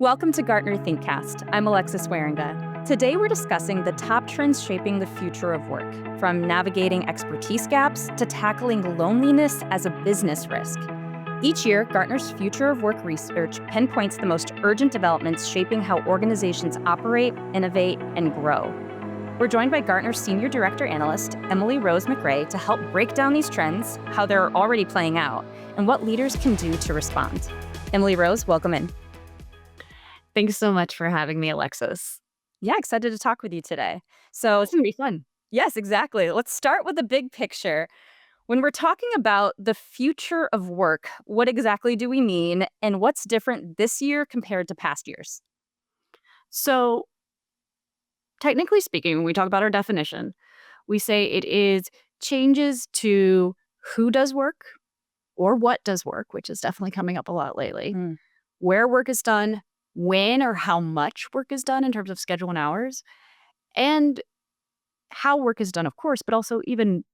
Welcome to Gartner ThinkCast. I'm Alexis Wierenga. Today we're discussing the top trends shaping the future of work, from navigating expertise gaps to tackling loneliness as a business risk. Each year, Gartner's Future of Work research pinpoints the most urgent developments shaping how organizations operate, innovate, and grow. We're joined by Gartner's Senior Director Analyst, Emily Rose McRae, to help break down these trends, how they're already playing out, and what leaders can do to respond. Emily Rose, welcome in. Thanks so much for having me, Alexis. Yeah, excited to talk with you today. So, It's gonna be fun. yes, exactly. Let's start with the big picture. When we're talking about the future of work, what exactly do we mean, and what's different this year compared to past years? So, technically speaking, when we talk about our definition, we say it is changes to who does work or what does work, which is definitely coming up a lot lately, Mm. where work is done, when or how much work is done in terms of schedule and hours, and how work is done, of course, but also even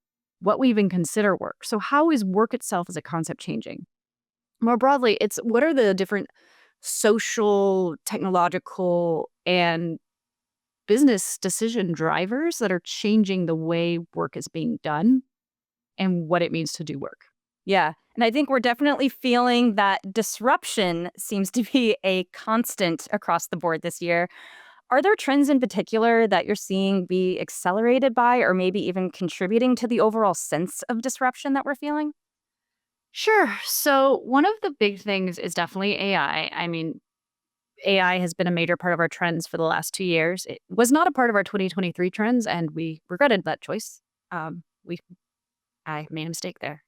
what we even consider work. So, how is work itself as a concept changing? More broadly, it's what are the different social, technological, and business decision drivers that are changing the way work is being done and what it means to do work. Yeah. And I think we're definitely feeling that disruption seems to be a constant across the board this year. Are there trends in particular that you're seeing be accelerated by or maybe even contributing to the overall sense of disruption that we're feeling? Sure. So, one of the big things is definitely AI. I mean, AI has been a major part of our trends for the last 2 years. It was not a part of our 2023 trends, and we regretted that choice. We I made a mistake there.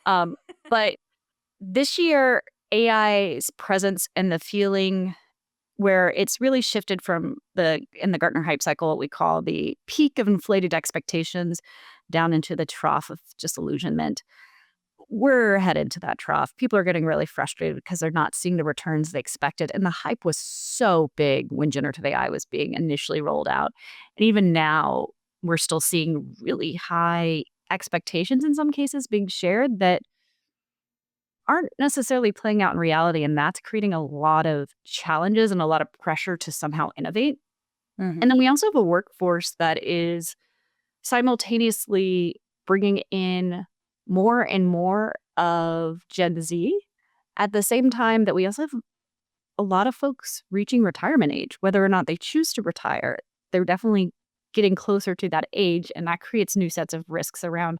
Um, but this year, AI's presence and the feeling where it's really shifted from in the Gartner hype cycle, what we call the peak of inflated expectations down into the trough of disillusionment. We're headed to that trough. People are getting really frustrated because they're not seeing the returns they expected. And the hype was so big when generative AI was being initially rolled out. And even now, we're still seeing really high expectations in some cases being shared that aren't necessarily playing out in reality. And that's creating a lot of challenges and a lot of pressure to somehow innovate. Mhm. And then we also have a workforce that is simultaneously bringing in more and more of Gen Z at the same time that we also have a lot of folks reaching retirement age, whether or not they choose to retire. They're definitely getting closer to that age, and that creates new sets of risks around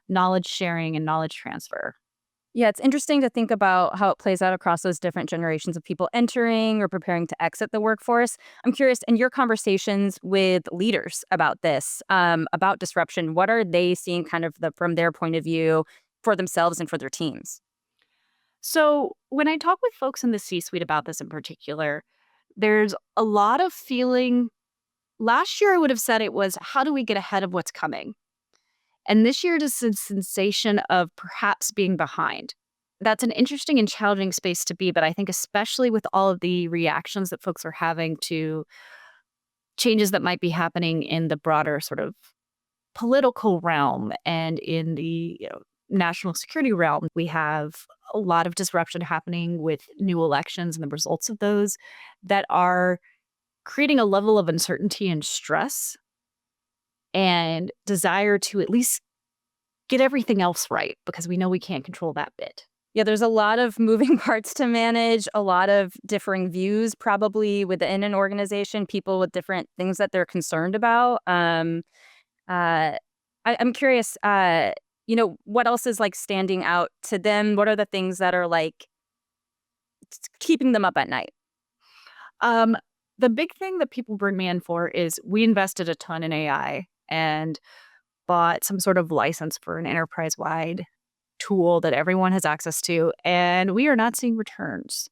knowledge sharing and knowledge transfer. Yeah, it's interesting to think about how it plays out across those different generations of people entering or preparing to exit the workforce. I'm curious, in your conversations with leaders about this, about disruption, what are they seeing kind of from their point of view for themselves and for their teams? So, when I talk with folks in the C suite about this in particular, there's a lot of feeling. Last year, I would have said it was how do we get ahead of what's coming? And this year, it is a sensation of perhaps being behind. That's an interesting and challenging space to be, but I think especially with all of the reactions that folks are having to changes that might be happening in the broader sort of political realm and in the national security realm, we have a lot of disruption happening with new elections and the results of those that are creating a level of uncertainty and stress and desire to at least get everything else right because we know we can't control that bit. Yeah, there's a lot of moving parts to manage, a lot of differing views probably within an organization, people with different things that they're concerned about. Uh, I'm curious, what else is like standing out to them? What are the things that are like keeping them up at night? Um, the big thing that people bring me in for is we invested a ton in AI and bought some sort of license for an enterprise wide tool that everyone has access to, and we are not seeing returns.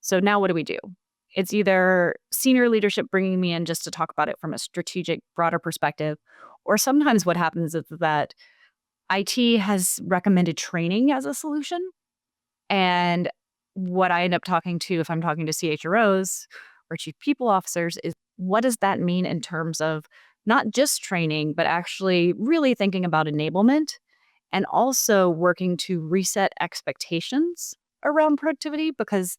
So now what do we do? It's either senior leadership bringing me in just to talk about it from a strategic, broader perspective, or sometimes what happens is that IT has recommended training as a solution. And what I end up talking to, if I'm talking to CHROs or chief people officers, is what does that mean in terms of not just training, but actually really thinking about enablement and also working to reset expectations around productivity because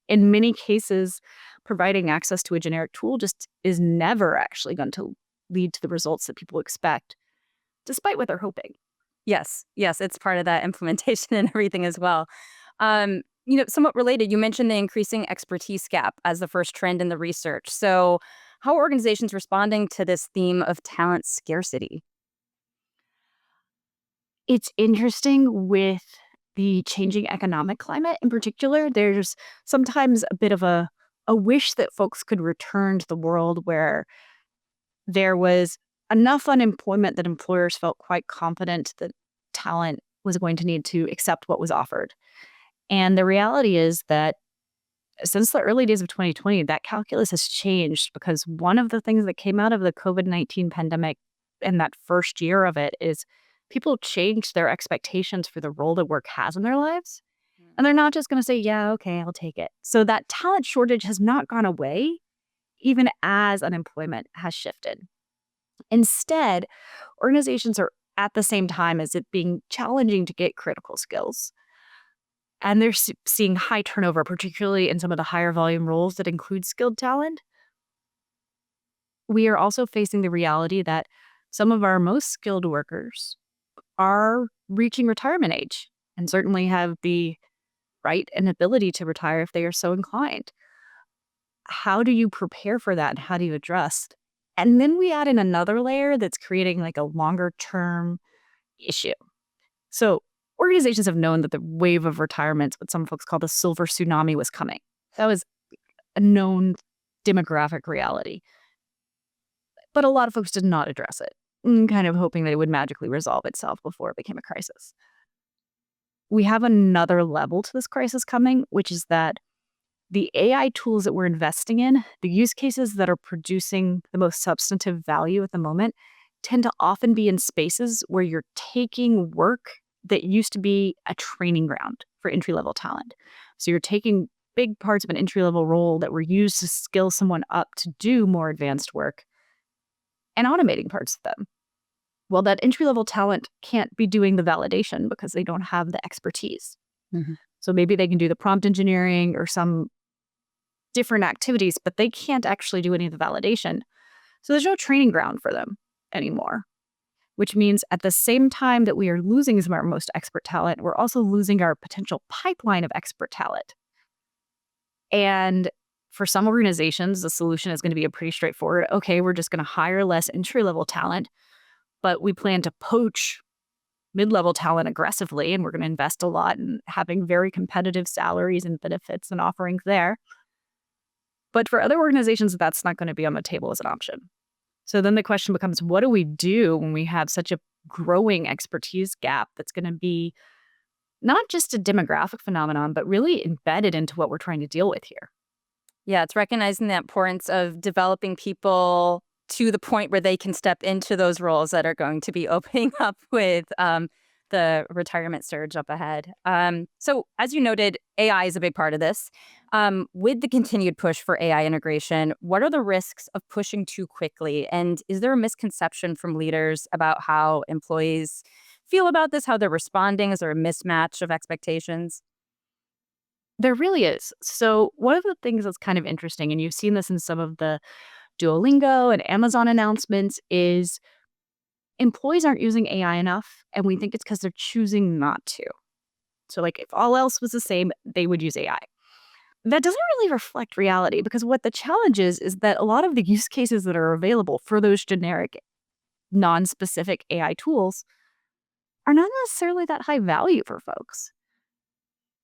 In many cases, providing access to a generic tool just is never actually going to lead to the results that people expect, despite what they're hoping. Yes, yes, it's part of that implementation and everything as well. Somewhat related, you mentioned the increasing expertise gap as the first trend in the research. So, how are organizations responding to this theme of talent scarcity? It's interesting with the changing economic climate in particular. There's sometimes a bit of a wish that folks could return to the world where there was enough unemployment that employers felt quite confident that talent was going to need to accept what was offered. And the reality is that since the early days of 2020, that calculus has changed because one of the things that came out of the COVID-19 pandemic and that first year of it is people changed their expectations for the role that work has in their lives. And they're not just going to say, yeah, okay, I'll take it. So that talent shortage has not gone away, even as unemployment has shifted. Instead, organizations are at the same time as it being challenging to get critical skills. And they're seeing high turnover, particularly in some of the higher volume roles that include skilled talent. We are also facing the reality that some of our most skilled workers are reaching retirement age and certainly have the right and ability to retire if they are so inclined. How do you prepare for that and how do you address? And then we add in another layer that's creating like a longer term issue. So organizations have known that the wave of retirements, what some folks call the silver tsunami, was coming. That was a known demographic reality. But a lot of folks did not address it, kind of hoping that it would magically resolve itself before it became a crisis. We have another level to this crisis coming, which is that the AI tools that we're investing in, the use cases that are producing the most substantive value at the moment, tend to often be in spaces where you're taking work that used to be a training ground for entry-level talent. So you're taking big parts of an entry-level role that were used to skill someone up to do more advanced work and automating parts of them. Well, that entry-level talent can't be doing the validation because they don't have the expertise. Mhm. So maybe they can do the prompt engineering or some different activities, but they can't actually do any of the validation. So there's no training ground for them anymore, which means at the same time that we are losing some of our most expert talent, we're also losing our potential pipeline of expert talent. And for some organizations, the solution is going to be a pretty straightforward, okay, we're just going to hire less entry-level talent, but we plan to poach mid-level talent aggressively, and we're going to invest a lot in having very competitive salaries and benefits and offerings there. But for other organizations, that's not going to be on the table as an option. So then the question becomes, what do we do when we have such a growing expertise gap that's going to be not just a demographic phenomenon, but really embedded into what we're trying to deal with here? Yeah, it's recognizing the importance of developing people to the point where they can step into those roles that are going to be opening up with the retirement surge up ahead. So, as you noted, AI is a big part of this. With the continued push for AI integration, what are the risks of pushing too quickly? And is there a misconception from leaders about how employees feel about this, how they're responding? Is there a mismatch of expectations? There really is. So one of the things that's kind of interesting, and you've seen this in some of the Duolingo and Amazon announcements, is employees aren't using AI enough, and we think it's because they're choosing not to. So like if all else was the same, they would use AI. That doesn't really reflect reality because what the challenge is that a lot of the use cases that are available for those generic, non-specific AI tools are not necessarily that high value for folks.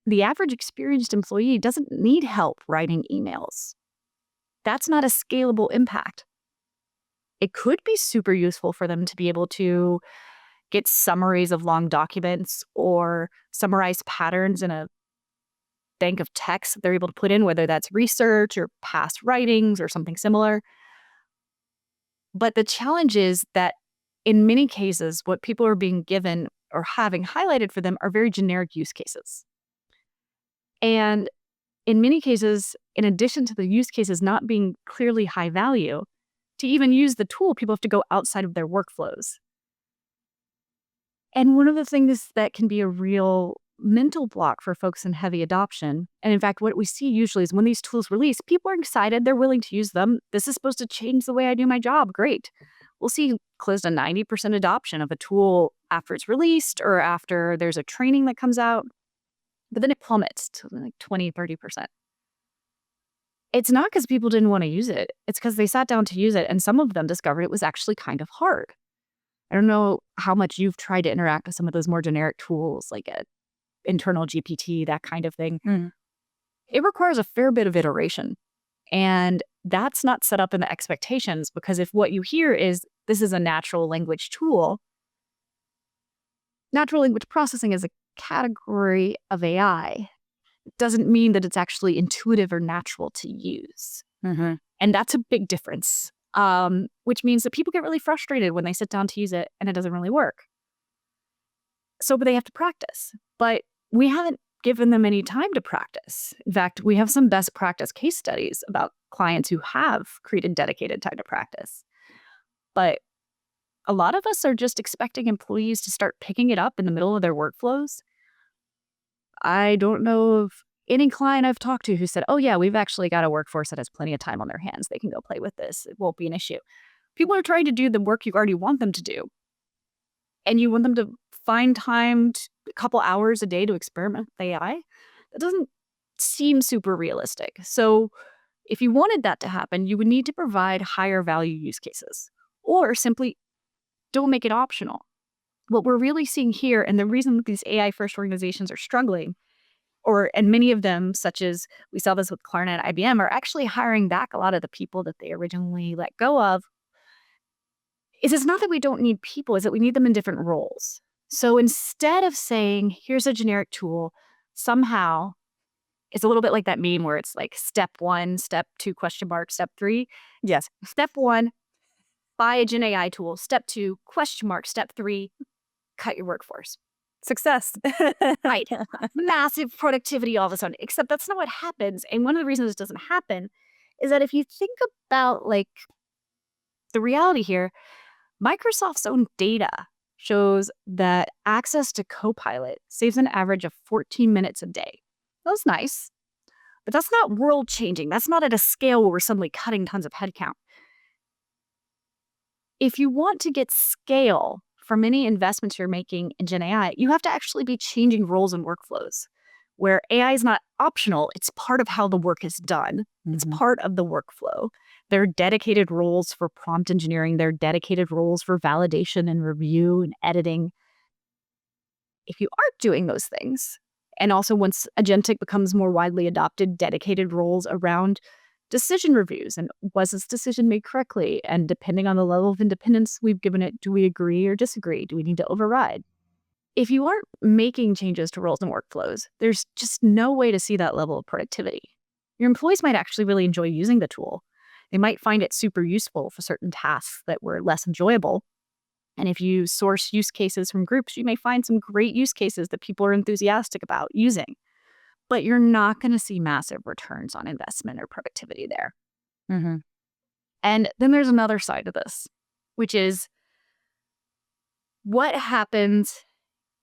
The average experienced employee doesn't need help writing emails. That's not a scalable impact. It could be super useful for them to be able to get summaries of long documents or summarize patterns in a bank of text that they're able to put in, whether that's research or past writings or something similar. But the challenge is that in many cases, what people are being given or having highlighted for them are very generic use cases. And in many cases, in addition to the use cases not being clearly high value, to even use the tool, people have to go outside of their workflows. And one of the things that can be a real mental block for folks in heavy adoption. And in fact, what we see usually is when these tools release, people are excited, they're willing to use them. This is supposed to change the way I do my job. Great. We'll see close to 90% adoption of a tool after it's released or after there's a training that comes out. But then it plummets to like 20, 30%. It's not because people didn't want to use it. It's because they sat down to use it, and some of them discovered it was actually kind of hard. I don't know how much you've tried to interact with some of those more generic tools, like a internal GPT, that kind of thing. It requires a fair bit of iteration. And that's not set up in the expectations, because if what you hear is this is a natural language tool, natural language processing is a category of AI. It doesn't mean that it's actually intuitive or natural to use. And that's a big difference, which means that people get really frustrated when they sit down to use it and it doesn't really work. But they have to practice. But we haven't given them any time to practice. In fact, we have some best practice case studies about clients who have created dedicated time to practice. But a lot of us are just expecting employees to start picking it up in the middle of their workflows. I don't know of any client I've talked to who said, oh yeah, we've actually got a workforce that has plenty of time on their hands. They can go play with this. It won't be an issue. People are trying to do the work you already want them to do. And you want them to find time, a couple hours a day to experiment with AI. That doesn't seem super realistic. So if you wanted that to happen, you would need to provide higher value use cases, or simply don't make it optional. What we're really seeing here, and the reason that these AI first organizations are struggling, and many of them, such as we saw this with Klarna and IBM, are actually hiring back a lot of the people that they originally let go of, is it's not that we don't need people, is that we need them in different roles. So instead of saying, here's a generic tool, somehow, it's a little bit like that meme where it's like step 1, step 2, question mark, step 3. Yes. Step 1, buy a Gen AI tool. Step 2, question mark, step 3, cut your workforce. Success. Right. Massive productivity all of a sudden. Except that's not what happens. And one of the reasons it doesn't happen is that if you think about like the reality here, Microsoft's own data shows that access to Copilot saves an average of 14 minutes a day. That's nice, but that's not world changing. That's not at a scale where we're suddenly cutting tons of headcount. If you want to get scale from any investments you're making in Gen AI, you have to actually be changing roles and workflows, where AI is not optional. It's part of how the work is done. It's part of the workflow. There are dedicated roles for prompt engineering. There are dedicated roles for validation and review and editing. If you aren't doing those things, and also once agentic becomes more widely adopted, dedicated roles around decision reviews and was this decision made correctly? And depending on the level of independence we've given it, do we agree or disagree? Do we need to override? If you aren't making changes to roles and workflows, there's just no way to see that level of productivity. Your employees might actually really enjoy using the tool. They might find it super useful for certain tasks that were less enjoyable. And if you source use cases from groups, you may find some great use cases that people are enthusiastic about using. But you're not going to see massive returns on investment or productivity there. And then there's another side of this, which is what happens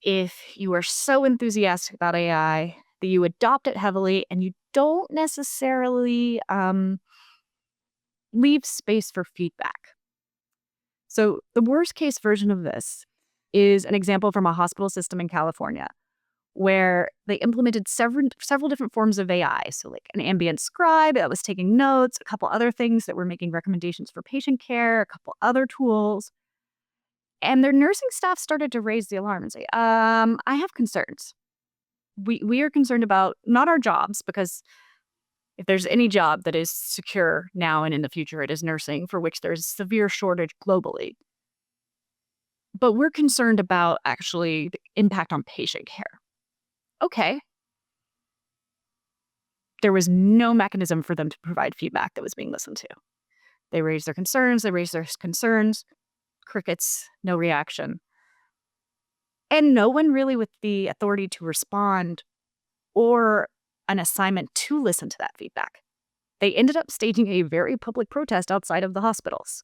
if you are so enthusiastic about AI that you adopt it heavily and you don't necessarily leave space for feedback. So the worst case version of this is an example from a hospital system in California, where they implemented several different forms of AI. So like an ambient scribe that was taking notes, a couple other things that were making recommendations for patient care, a couple other tools. And their nursing staff started to raise the alarm and say, I have concerns. We are concerned about not our jobs, because if there's any job that is secure now and in the future, it is nursing, for which there's severe shortage globally. But we're concerned about actually the impact on patient care. Okay. There was no mechanism for them to provide feedback that was being listened to. They raised their concerns, crickets, no reaction. And no one really with the authority to respond or an assignment to listen to that feedback. They ended up staging a very public protest outside of the hospitals.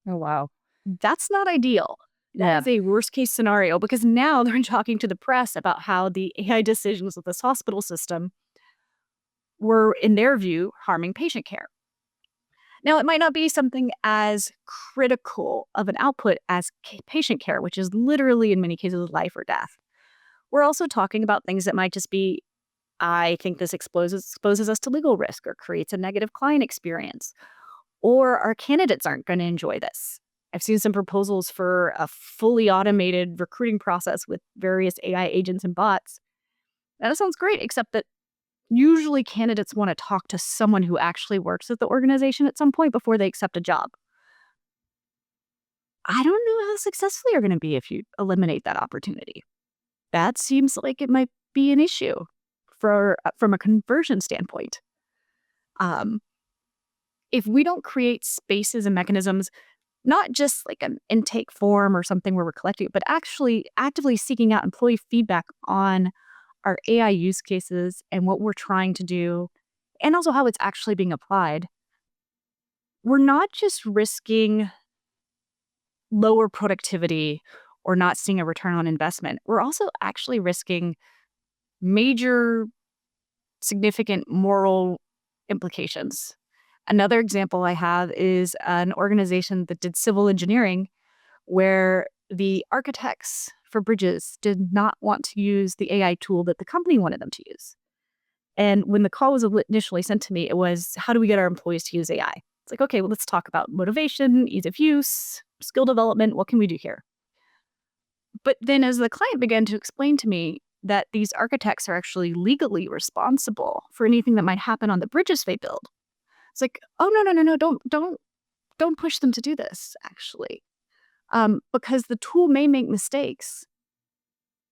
Oh, wow. That's not ideal. That is a worst case scenario because now they're talking to the press about how the AI decisions of this hospital system were, in their view, harming patient care. Now, it might not be something as critical of an output as patient care, which is literally, in many cases, life or death. We're also talking about things that might just be, I think this exposes us to legal risk or creates a negative client experience, or our candidates aren't going to enjoy this. I've seen some proposals for a fully automated recruiting process with various AI agents and bots. That sounds great, except that usually candidates want to talk to someone who actually works at the organization at some point before they accept a job. I don't know how successful you're going to be if you eliminate that opportunity. That seems like it might be an issue from a conversion standpoint. If we don't create spaces and mechanisms, not just like an intake form or something where we're collecting, but actually actively seeking out employee feedback on our AI use cases and what we're trying to do, and also how it's actually being applied, we're not just risking lower productivity or not seeing a return on investment. We're also actually risking major, significant moral implications. Another example I have is an organization that did civil engineering where the architects for bridges did not want to use the AI tool that the company wanted them to use. And when the call was initially sent to me, it was, how do we get our employees to use AI? It's like, okay, well, let's talk about motivation, ease of use, skill development. What can we do here? But then as the client began to explain to me that these architects are actually legally responsible for anything that might happen on the bridges they build, it's like, oh, no, don't push them to do this, actually. Because the tool may make mistakes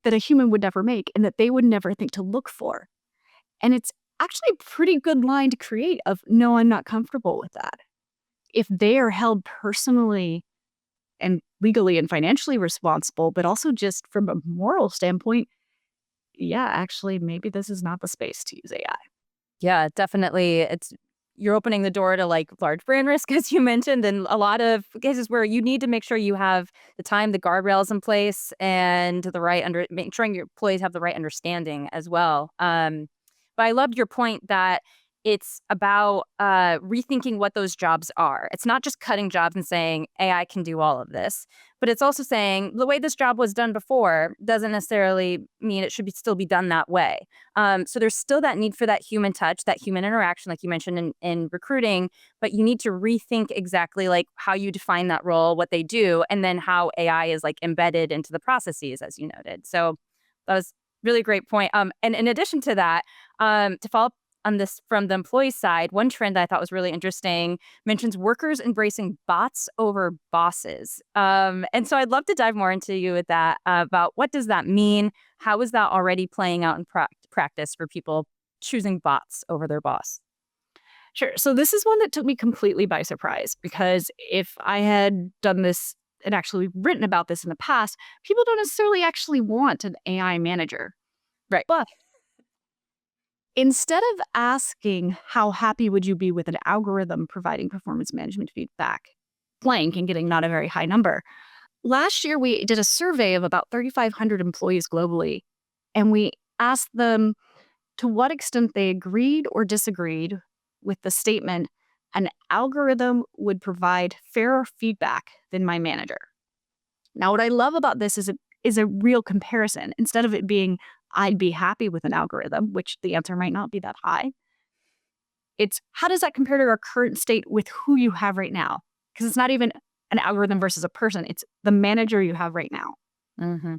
that a human would never make and that they would never think to look for. And it's actually a pretty good line to create of, no, I'm not comfortable with that. If they are held personally and legally and financially responsible, but also just from a moral standpoint, yeah, actually, maybe this is not the space to use AI. Yeah, definitely. You're opening the door to like large brand risk, as you mentioned, and a lot of cases where you need to make sure you have the time, the guardrails in place, and make sure your employees have the right understanding as well. But I loved your point that it's about rethinking what those jobs are. It's not just cutting jobs and saying AI can do all of this, but it's also saying the way this job was done before doesn't necessarily mean it should still be done that way. So there's still that need for that human touch, that human interaction, like you mentioned in recruiting, but you need to rethink exactly like how you define that role, what they do, and then how AI is like embedded into the processes, as you noted. So that was really great point. And in addition to that, to follow up on this from the employee side, one trend that I thought was really interesting mentions workers embracing bots over bosses. And so I'd love to dive more into you with that about what does that mean? How is that already playing out in practice for people choosing bots over their boss? Sure. So this is one that took me completely by surprise because if I had done this and actually written about this in the past, people don't necessarily actually want an AI manager. Right. But instead of asking how happy would you be with an algorithm providing performance management feedback, blank and getting not a very high number, last year we did a survey of about 3,500 employees globally, and we asked them to what extent they agreed or disagreed with the statement, an algorithm would provide fairer feedback than my manager. Now, what I love about this is a real comparison. Instead of it being, I'd be happy with an algorithm, which the answer might not be that high. It's how does that compare to our current state with who you have right now? Because it's not even an algorithm versus a person. It's the manager you have right now. Mm-hmm.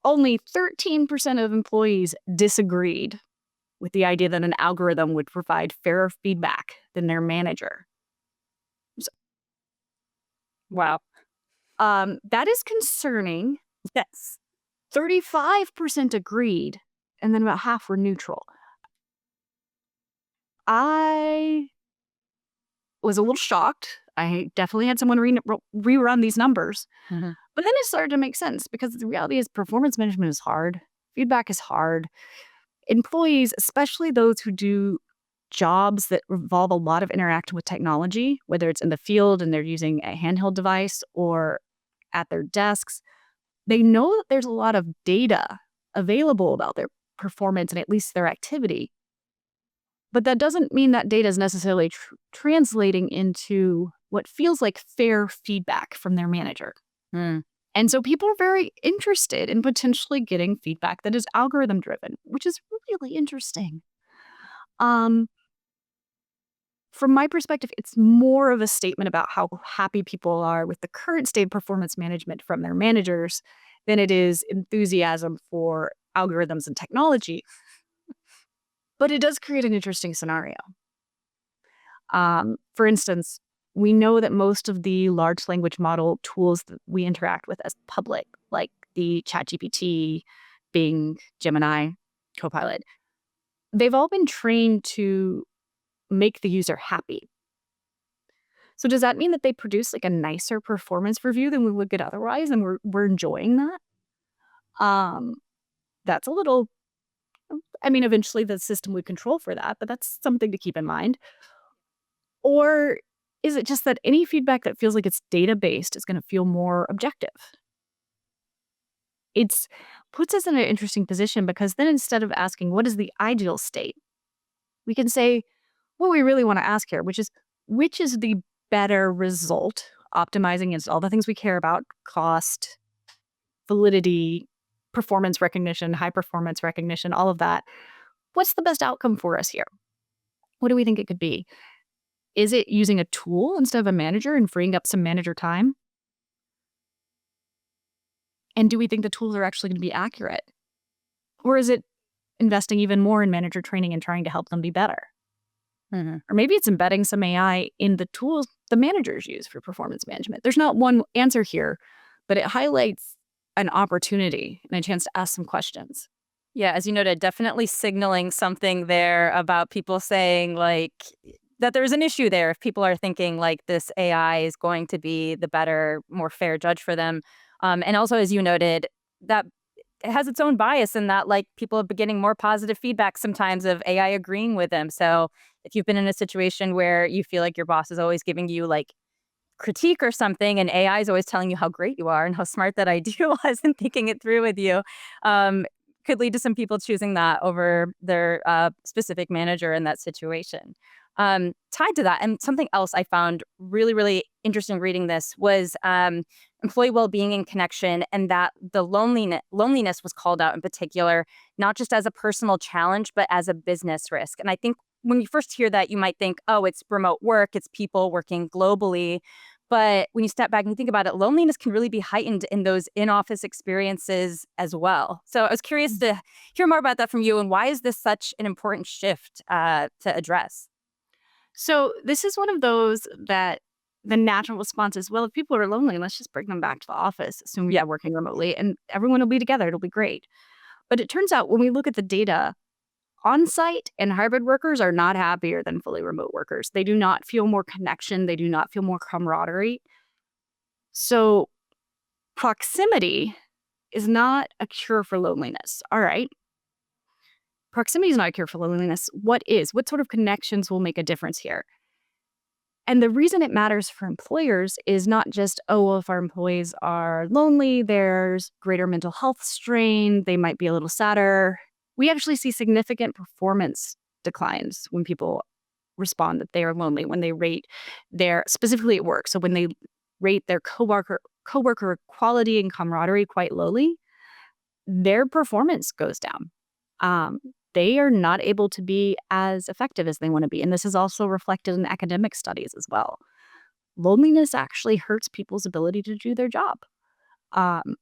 Only 13% of employees disagreed with the idea that an algorithm would provide fairer feedback than their manager. So, Wow. that is concerning. Yes. 35% agreed, and then about half were neutral. I was a little shocked. I definitely had someone rerun these numbers. Mm-hmm. But then it started to make sense because the reality is performance management is hard. Feedback is hard. Employees, especially those who do jobs that involve a lot of interaction with technology, whether it's in the field and they're using a handheld device or at their desks. They know that there's a lot of data available about their performance and at least their activity. But that doesn't mean that data is necessarily translating into what feels like fair feedback from their manager. Hmm. And so people are very interested in potentially getting feedback that is algorithm driven, which is really interesting. From my perspective, it's more of a statement about how happy people are with the current state of performance management from their managers than it is enthusiasm for algorithms and technology. But it does create an interesting scenario. For instance, we know that most of the large language model tools that we interact with as public, like the ChatGPT, Bing, Gemini, Copilot, they've all been trained to make the user happy. So does that mean that they produce like a nicer performance review than we would get otherwise, and we're enjoying that? Um, that's a little. I mean, eventually the system would control for that, but that's something to keep in mind. Or is it just that any feedback that feels like it's data-based is gonna feel more objective? It's puts us in an interesting position because then instead of asking, "What is the ideal state?" we can say, what we really wanna ask here, which is the better result, optimizing against all the things we care about, cost, validity, performance recognition, high performance recognition, all of that. What's the best outcome for us here? What do we think it could be? Is it using a tool instead of a manager and freeing up some manager time? And do we think the tools are actually going to be accurate? Or is it investing even more in manager training and trying to help them be better? Mm-hmm. Or maybe it's embedding some AI in the tools the managers use for performance management. There's not one answer here, but it highlights an opportunity and a chance to ask some questions. Yeah, as you noted, definitely signaling something there about people saying like that there's an issue there if people are thinking like this AI is going to be the better, more fair judge for them. And also, as you noted, that it has its own bias in that like people have been getting more positive feedback sometimes of AI agreeing with them. So if you've been in a situation where you feel like your boss is always giving you like critique or something and AI is always telling you how great you are and how smart that idea was and thinking it through with you, um, could lead to some people choosing that over their specific manager in that situation. Tied to that, and something else I found really, really interesting reading this was employee well-being and connection, and that the loneliness was called out in particular, not just as a personal challenge, but as a business risk. And I think when you first hear that, you might think, oh, it's remote work, it's people working globally. But when you step back and you think about it, loneliness can really be heightened in those in-office experiences as well. So I was curious to hear more about that from you, and why is this such an important shift to address? So this is one of those that the natural response is, well, if people are lonely, let's just bring them back to the office, assume we're working remotely, and everyone will be together. It'll be great. But it turns out when we look at the data, on-site and hybrid workers are not happier than fully remote workers. They do not feel more connection. They do not feel more camaraderie. So proximity is not a cure for loneliness. All right. Proximity is not a cure for loneliness. What is? What sort of connections will make a difference here? And the reason it matters for employers is not just, oh, well, if our employees are lonely, there's greater mental health strain, they might be a little sadder. We actually see significant performance declines when people respond that they are lonely, when they rate their, specifically at work. So when they rate their coworker quality and camaraderie quite lowly, their performance goes down. They are not able to be as effective as they want to be. And this is also reflected in academic studies as well. Loneliness actually hurts people's ability to do their job. Um,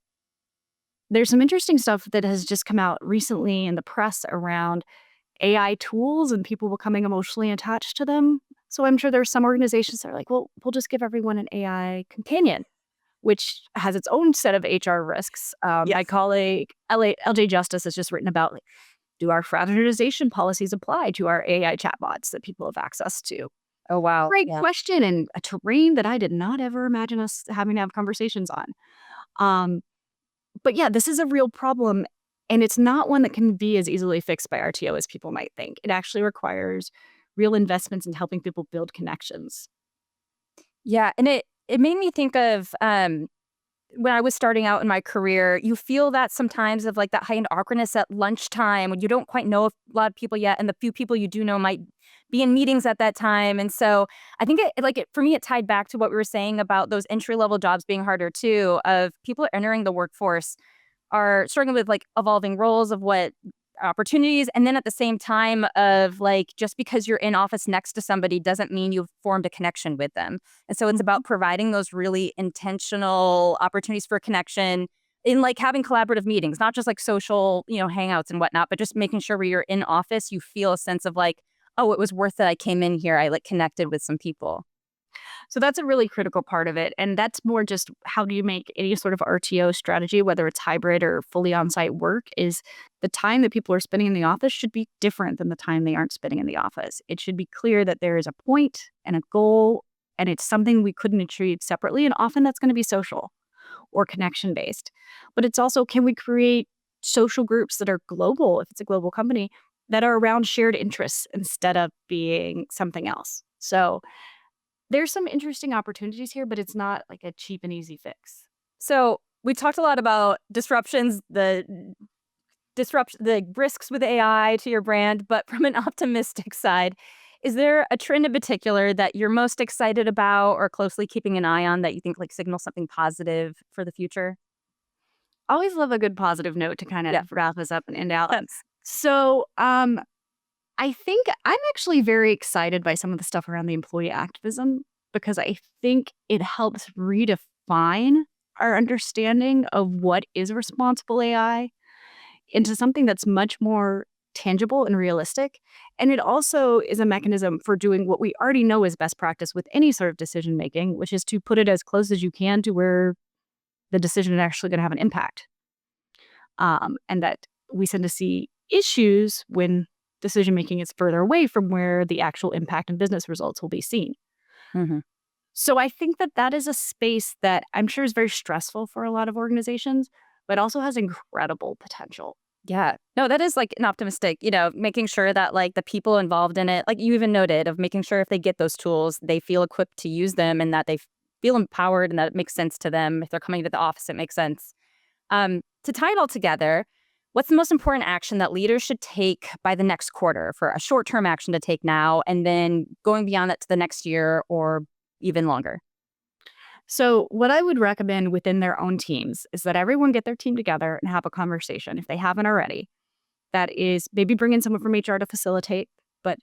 there's some interesting stuff that has just come out recently in the press around AI tools and people becoming emotionally attached to them. So I'm sure there's some organizations that are like, well, we'll just give everyone an AI companion, which has its own set of HR risks. My colleague, LJ Justice, has just written about like, do our fraternization policies apply to our AI chatbots that people have access to? Oh, wow. Great Yeah. question, and a terrain that I did not ever imagine us having to have conversations on. But yeah, this is a real problem, and it's not one that can be as easily fixed by RTO as people might think. It actually requires real investments in helping people build connections. Yeah, and it made me think of when I was starting out in my career, you feel that sometimes of like that heightened awkwardness at lunchtime when you don't quite know a lot of people yet, and the few people you do know might be in meetings at that time. And so I think for me, it tied back to what we were saying about those entry level jobs being harder too, of people entering the workforce are struggling with like evolving roles of what opportunities. And then at the same time of like, just because you're in office next to somebody doesn't mean you've formed a connection with them. And so it's about providing those really intentional opportunities for connection in like having collaborative meetings, not just like social, hangouts and whatnot, but just making sure where you're in office, you feel a sense of like, oh, it was worth it. I came in here. I like connected with some people. So that's a really critical part of it. And that's more just how do you make any sort of RTO strategy, whether it's hybrid or fully on-site work, is the time that people are spending in the office should be different than the time they aren't spending in the office. It should be clear that there is a point and a goal, and it's something we couldn't achieve separately. And often that's going to be social or connection based. But it's also, can we create social groups that are global, if it's a global company, that are around shared interests instead of being something else? So there's some interesting opportunities here, but it's not like a cheap and easy fix. So we talked a lot about disruptions, the risks with AI to your brand, but from an optimistic side, is there a trend in particular that you're most excited about or closely keeping an eye on that you think like signals something positive for the future? Always love a good positive note to kind Yeah. of wrap us up and end out. Yes. So, I think I'm actually very excited by some of the stuff around the employee activism because I think it helps redefine our understanding of what is responsible AI into something that's much more tangible and realistic. And it also is a mechanism for doing what we already know is best practice with any sort of decision making, which is to put it as close as you can to where the decision is actually going to have an impact. And that we tend to see issues when decision making is further away from where the actual impact and business results will be seen. Hmm. So I think that that is a space that I'm sure is very stressful for a lot of organizations, but also has incredible potential. Yeah. No, that is like an optimistic, making sure that like the people involved in it, like you even noted, of making sure if they get those tools, they feel equipped to use them and that they feel empowered and that it makes sense to them. If they're coming to the office, it makes sense. To tie it all together, what's the most important action that leaders should take by the next quarter for a short-term action to take now and then going beyond that to the next year or even longer? So, what I would recommend within their own teams is that everyone get their team together and have a conversation, if they haven't already. That is maybe bring in someone from HR to facilitate, but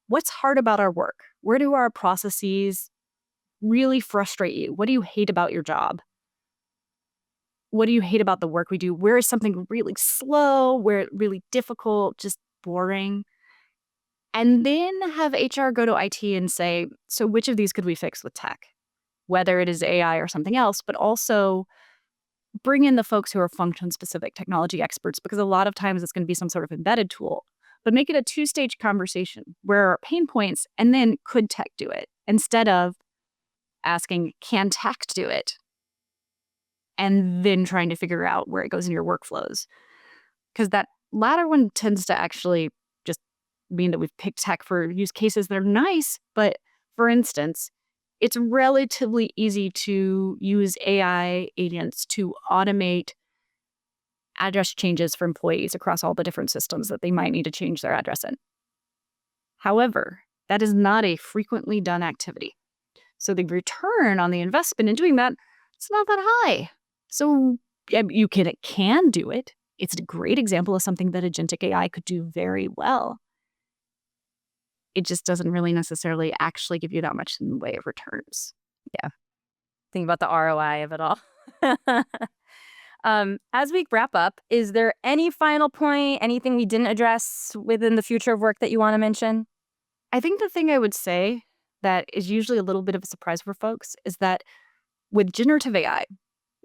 what's hard about our work? Where do our processes really frustrate you? What do you hate about your job? What do you hate about the work we do? Where is something really slow? Where it's really difficult, just boring? And then have HR go to IT and say, so which of these could we fix with tech? Whether it is AI or something else, but also bring in the folks who are function specific technology experts, because a lot of times it's going to be some sort of embedded tool, but make it a two-stage conversation where are pain points and then could tech do it instead of asking, can tech do it? And then trying to figure out where it goes in your workflows. Because that latter one tends to actually just mean that we've picked tech for use cases that are nice. But for instance, it's relatively easy to use AI agents to automate address changes for employees across all the different systems that they might need to change their address in. However, that is not a frequently done activity. So the return on the investment in doing that, it's not that high. So you can do it. It's a great example of something that agentic AI could do very well. It just doesn't really necessarily actually give you that much in the way of returns. Yeah. Think about the ROI of it all. As we wrap up, is there any final point, anything we didn't address within the future of work that you want to mention? I think the thing I would say that is usually a little bit of a surprise for folks is that with generative AI,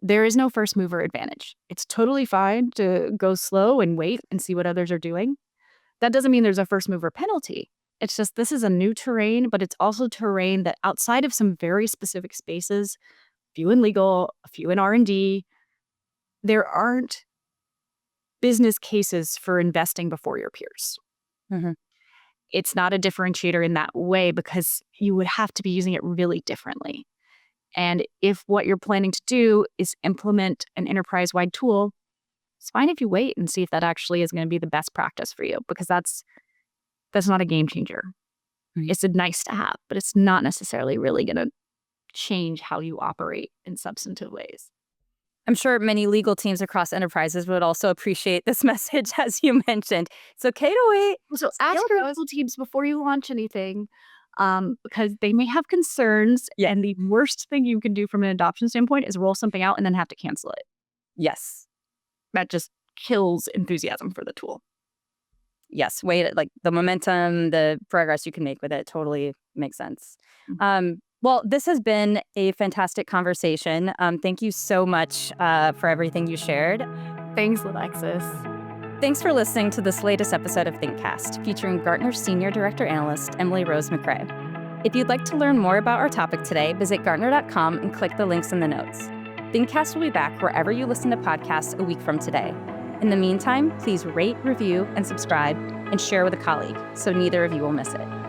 there is no first mover advantage. It's totally fine to go slow and wait and see what others are doing. That doesn't mean there's a first mover penalty. It's just this is a new terrain, but it's also terrain that outside of some very specific spaces, a few in legal, a few in R&D, there aren't business cases for investing before your peers. Mm-hmm. It's not a differentiator in that way because you would have to be using it really differently. And if what you're planning to do is implement an enterprise-wide tool, it's fine if you wait and see if that actually is going to be the best practice for you, because that's not a game changer. It's a nice to have, but it's not necessarily really going to change how you operate in substantive ways. I'm sure many legal teams across enterprises would also appreciate this message, as you mentioned. It's okay to wait. So ask your legal teams before you launch anything, because they may have concerns. Yeah. And the worst thing you can do from an adoption standpoint is roll something out and then have to cancel it. Yes. That just kills enthusiasm for the tool. Yes. Wait, like the momentum, the progress you can make with it totally makes sense. Well, this has been a fantastic conversation. Thank you so much for everything you shared. Thanks, Alexis. Thanks for listening to this latest episode of ThinkCast, featuring Gartner Senior Director Analyst Emily Rose McRae. If you'd like to learn more about our topic today, visit Gartner.com and click the links in the notes. ThinkCast will be back wherever you listen to podcasts a week from today. In the meantime, please rate, review, and subscribe, and share with a colleague so neither of you will miss it.